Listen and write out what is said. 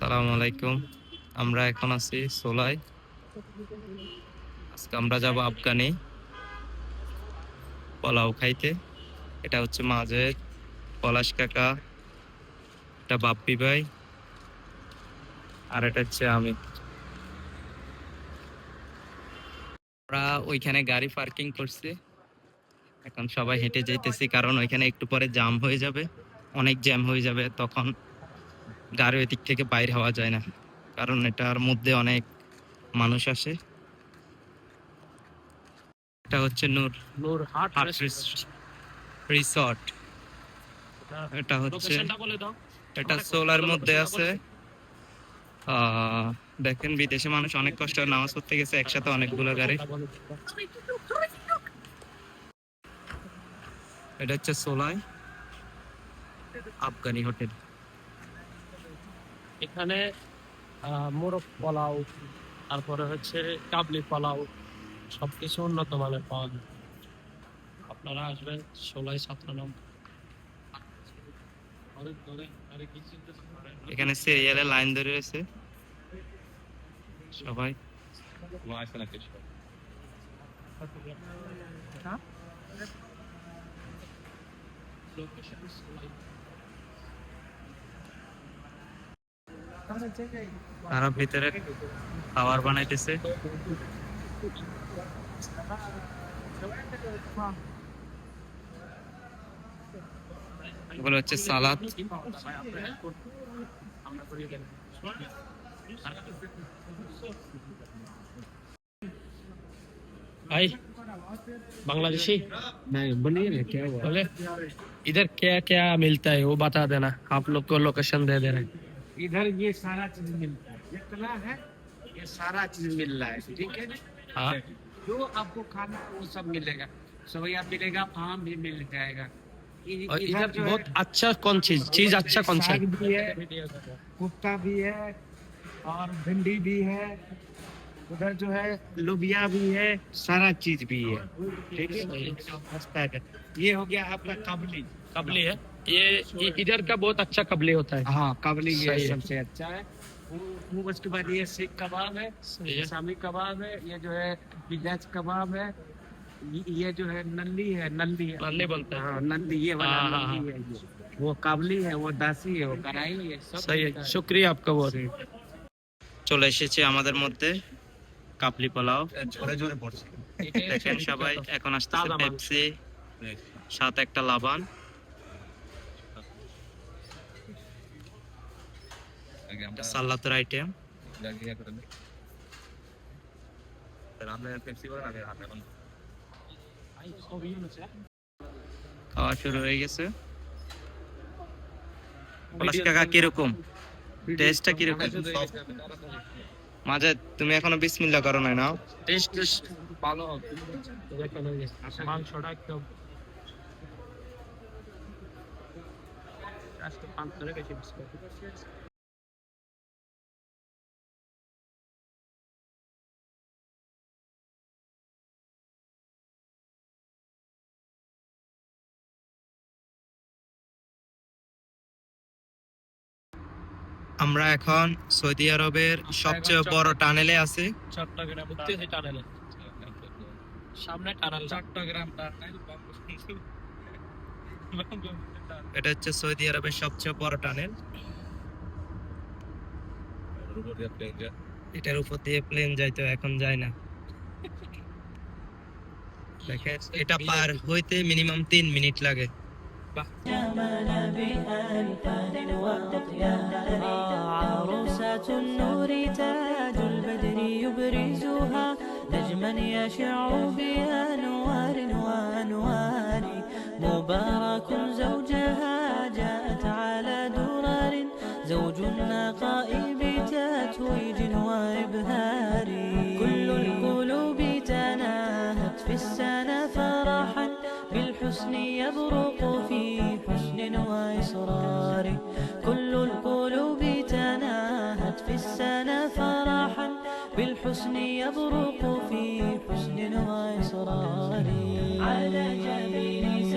সালাম আলাইকুম। আমরা এখন আছি সোলাই। আজকে আমরা যাব আফগানি পোলাও খাইতে। এটা হচ্ছে মাজেদ, পলাশ কাকা, এটা বাপ্পি ভাই, আর এটা হচ্ছে আমি। আমরা ওইখানে গাড়ি পার্কিং করছি, এখন সবাই হেঁটে যাইতেছি, কারণ ওইখানে একটু পরে জ্যাম হয়ে যাবে, অনেক জ্যাম হয়ে যাবে, তখন গাড়ি ওই দিক থেকে বাইর হওয়া যায় না, কারণ এটার মধ্যে অনেক মানুষ আসে। এটা হচ্ছে নূর নূর হাট হাট রেস্টুরেন্ট। রিসর্ট। এটা হচ্ছে লোকেশনটা বলে দাও। এটা সোলার মধ্যে আছে। দেখেন বিদেশে মানুষ অনেক কষ্ট নামাজ পড়তে গেছে, একসাথে অনেকগুলো গাড়ি। এটা হচ্ছে সোলাই আফগানি হোটেল। এখানে মোরগ পোলাও, তারপরে হচ্ছে কাবলি পোলাও, সবকিছু উন্নত মানের পাওয়া যায়। আপনারা আসবেন 16-17 এখানে সিরিয়ালে লাইন ধরে রয়েছে সবাই। তারা ভিতরে খাবার বানাইতেছে। এগুলো হচ্ছে সালাদ। भाई बांग्लादेशी नहीं बनिए ना क्या हुआ। बोले इधर क्या क्या मिलता है वो बता देना, आप लोग को लोकेशन दे दे रहे हैं। इधर ये सारा चीज मिलता है, जितना है ये सारा चीज मिल रहा है, ठीक है। हाँ जो आपको खाना है वो सब मिलेगा, सवैया मिलेगा, आम भी मिल जाएगा। और इधर जो बहुत है, अच्छा कौन चीज अच्छा कौन सा साग भी है, कुफ्ता भी है और भिंडी भी है। उधर जो है लोबिया भी है, सारा चीज भी है, ठीक है। ये हो गया आपका काबली। कबली है ये इधर का बहुत अच्छा कबली होता है। हाँ काबली ये सही है। सबसे अच्छा है। वो उसके बाद ये सीख कबाब है, सही है। शामी कबाब है, ये जो है पिजाज कबाब है, ये जो है नल्ली है, नल्ली है। नल्ली बोलते हैं। हाँ नल्ली, ये वाला हाँ, हाँ, नल्ली है ये। वो काबली है, वो दासी है, वो कढ़ाई है, सब सही मिलता है, है। शुक्रिया आपका बहुत। চলে এসেছে আমাদের মধ্যে কাবলি পোলাও। দেখেন সবাই এখন আসতেছে তাজা মাংস। পেপসি, সাথে একটা লাবান। এটা সালাতের আইটেম। খাওয়া শুরু হয়ে গেছে। পলাশ কাকা কিরকম টেস্টটা কিরকম? মাঝে তুমি এখনো বিসমিল্লাহ করো নাই না? টেস্ট ভালো হবে। দেখেন এই যে মাংসটা একদম আজকে 5 ধরে বেশি বিস্কুট। আমরা এখন সৌদি আরবের সবচেয়ে বড় টানেলে আছি। চট্টগ্রাম উত্তেজি টানেলে সামনে টানেল। চট্টগ্রাম এটা হচ্ছে সৌদি আরবের সবচেয়ে বড় টানেল। এটার উপর দিয়ে প্লেন যাইতো, এখন যায় না। দেখেন এটা পার হইতে মিনিমাম 3 মিনিট লাগে। عروسة النور تاج البدر يبرزها نجما يشع بأنوار وأنوار مبارك زوجها جاءت على درر زوج النقاء بتتويج وإبهار كل القلوب تناهت في السنة فرحا بالحسن يبرق في حسن وإصرار كل القلوب تناهت في السنة فرحا بالحسن يبرق في حسن وإصرار على جبين